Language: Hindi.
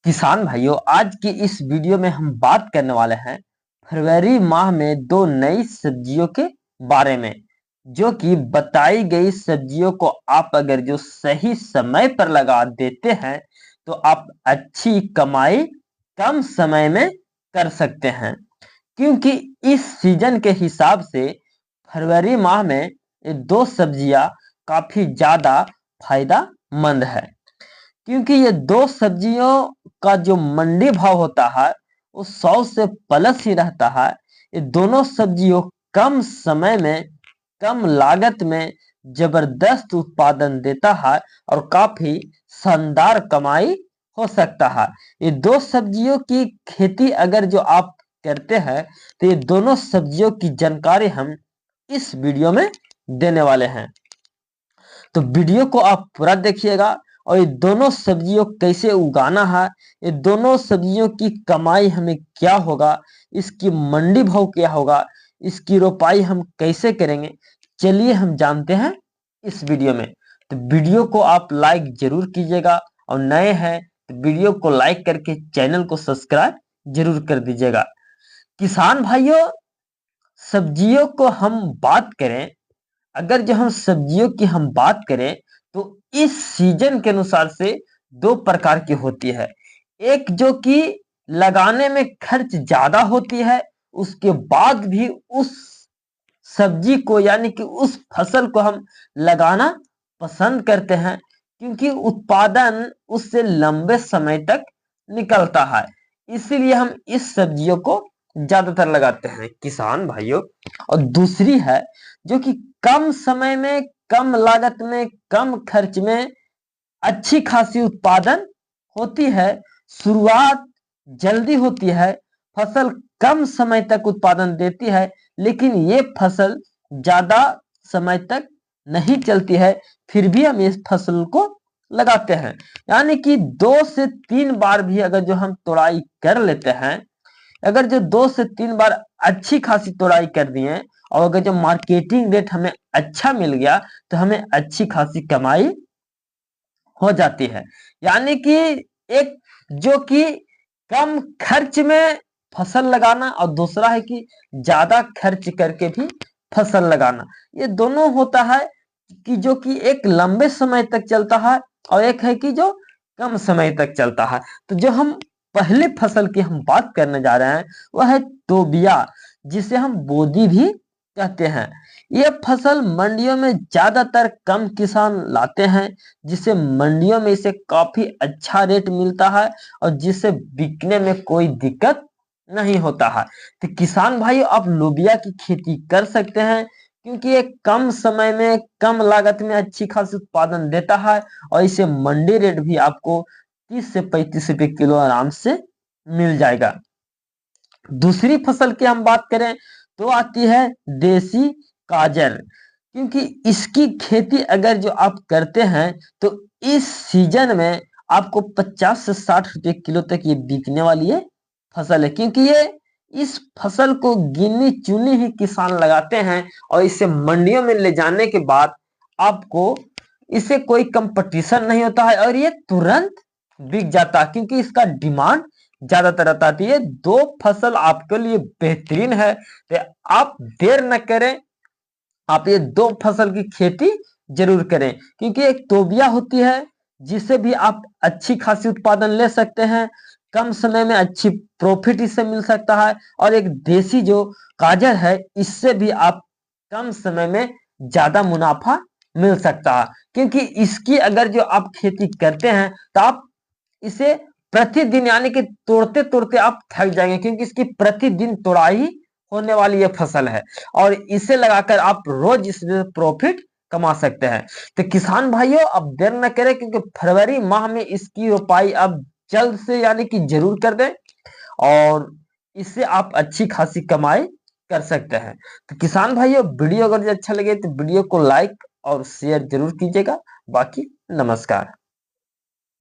किसान भाइयों, आज की इस वीडियो में हम बात करने वाले हैं फरवरी माह में दो नई सब्जियों के बारे में, जो कि बताई गई सब्जियों को आप अगर जो सही समय पर लगा देते हैं तो आप अच्छी कमाई कम समय में कर सकते हैं। क्योंकि इस सीजन के हिसाब से फरवरी माह में ये दो सब्जियां काफी ज्यादा फायदामंद है। क्योंकि ये दो सब्जियों का जो मंडी भाव होता है वो 100 से प्लस ही रहता है। ये दोनों सब्जियों कम समय में कम लागत में जबरदस्त उत्पादन देता है और काफी शानदार कमाई हो सकता है। ये दो सब्जियों की खेती अगर जो आप करते हैं तो ये दोनों सब्जियों की जानकारी हम इस वीडियो में देने वाले हैं। तो वीडियो को आप पूरा देखिएगा और ये दोनों सब्जियों कैसे उगाना है, ये दोनों सब्जियों की कमाई हमें क्या होगा, इसकी मंडी भाव क्या होगा, इसकी रोपाई हम कैसे करेंगे, चलिए हम जानते हैं इस वीडियो में। तो वीडियो को आप लाइक जरूर कीजिएगा और नए हैं तो वीडियो को लाइक करके चैनल को सब्सक्राइब जरूर कर दीजिएगा। किसान भाइयों, सब्जियों को हम बात करें, अगर जो हम सब्जियों की हम बात करें तो इस सीजन के अनुसार से दो प्रकार की होती है। एक जो कि लगाने में खर्च ज्यादा होती है, उसके बाद भी उस सब्जी को यानी कि उस फसल को हम लगाना पसंद करते हैं, क्योंकि उत्पादन उससे लंबे समय तक निकलता है। इसीलिए हम इस सब्जियों को ज्यादातर लगाते हैं किसान भाइयों। और दूसरी है जो कि कम समय में कम लागत में कम खर्च में अच्छी खासी उत्पादन होती है। शुरुआत जल्दी होती है, फसल कम समय तक उत्पादन देती है, लेकिन ये फसल ज्यादा समय तक नहीं चलती है, फिर भी हम इस फसल को लगाते हैं। यानी कि 2 से 3 बार भी अगर जो हम तोड़ाई कर लेते हैं, अगर जो 2 से 3 बार अच्छी खासी तोड़ाई कर दिए और अगर जो मार्केटिंग रेट हमें अच्छा मिल गया तो हमें अच्छी खासी कमाई हो जाती है। यानी कि एक जो कि कम खर्च में फसल लगाना और दूसरा है कि ज्यादा खर्च करके भी फसल लगाना, ये दोनों होता है कि जो कि एक लंबे समय तक चलता है और एक है कि जो कम समय तक चलता है। तो जो हम पहले फसल की हम बात करने जा रहे हैं वह है तोबिया, जिसे हम बोदी भी कहते हैं। ये फसल मंडियों में ज्यादातर कम किसान लाते हैं, जिसे मंडियों में इसे काफी अच्छा रेट मिलता है और जिसे बिकने में कोई दिक्कत नहीं होता है। तो किसान भाई आप लोबिया की खेती कर सकते हैं, क्योंकि ये कम समय में कम लागत में अच्छी खासी उत्पादन देता है और इसे मंडी रेट भी आपको 30 से 35 रुपए किलो आराम से मिल जाएगा। दूसरी फसल की हम बात करें तो आती है देसी गाजर, क्योंकि इसकी खेती अगर जो आप करते हैं तो इस सीजन में आपको 50 से 60 रुपए किलो तक ये बिकने वाली है फसल है। क्योंकि ये इस फसल को गिनी चुनी ही किसान लगाते हैं और इसे मंडियों में ले जाने के बाद आपको इसे कोई कंपटीशन नहीं होता है और ये तुरंत बिक जाता है, क्योंकि इसका डिमांड ज्यादातर रहता है। तो ये दो फसल आपके लिए बेहतरीन है, तो आप देर न करें, आप ये दो फसल की खेती जरूर करें। क्योंकि एक तोबिया होती है जिससे भी आप अच्छी खासी उत्पादन ले सकते हैं, कम समय में अच्छी प्रॉफिट इससे मिल सकता है, और एक देसी जो गाजर है इससे भी आप कम समय में ज्यादा मुनाफा मिल सकता है। क्योंकि इसकी अगर जो आप खेती करते हैं तो आप इसे प्रतिदिन यानी कि तोड़ते तोड़ते आप थक जाएंगे, क्योंकि इसकी प्रतिदिन तोड़ाई होने वाली ये फसल है और इसे लगाकर आप रोज इसमें प्रॉफिट कमा सकते हैं। तो किसान भाइयों अब देर न करें, क्योंकि फरवरी माह में इसकी रोपाई अब जल्द से यानी कि जरूर कर दें और इससे आप अच्छी खासी कमाई कर सकते हैं। तो किसान भाइयों, वीडियो अगर अच्छा लगे तो वीडियो को लाइक और शेयर जरूर कीजिएगा। बाकी नमस्कार।